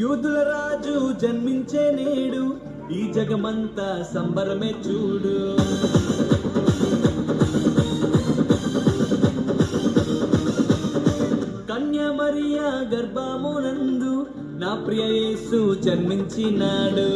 యూదుల రాజు జన్మించే నేడు ఈ జగమంతా సంబరమే చూడు. కన్య మరియ గర్భమునందు నా ప్రియ యేసు జన్మించినాడు.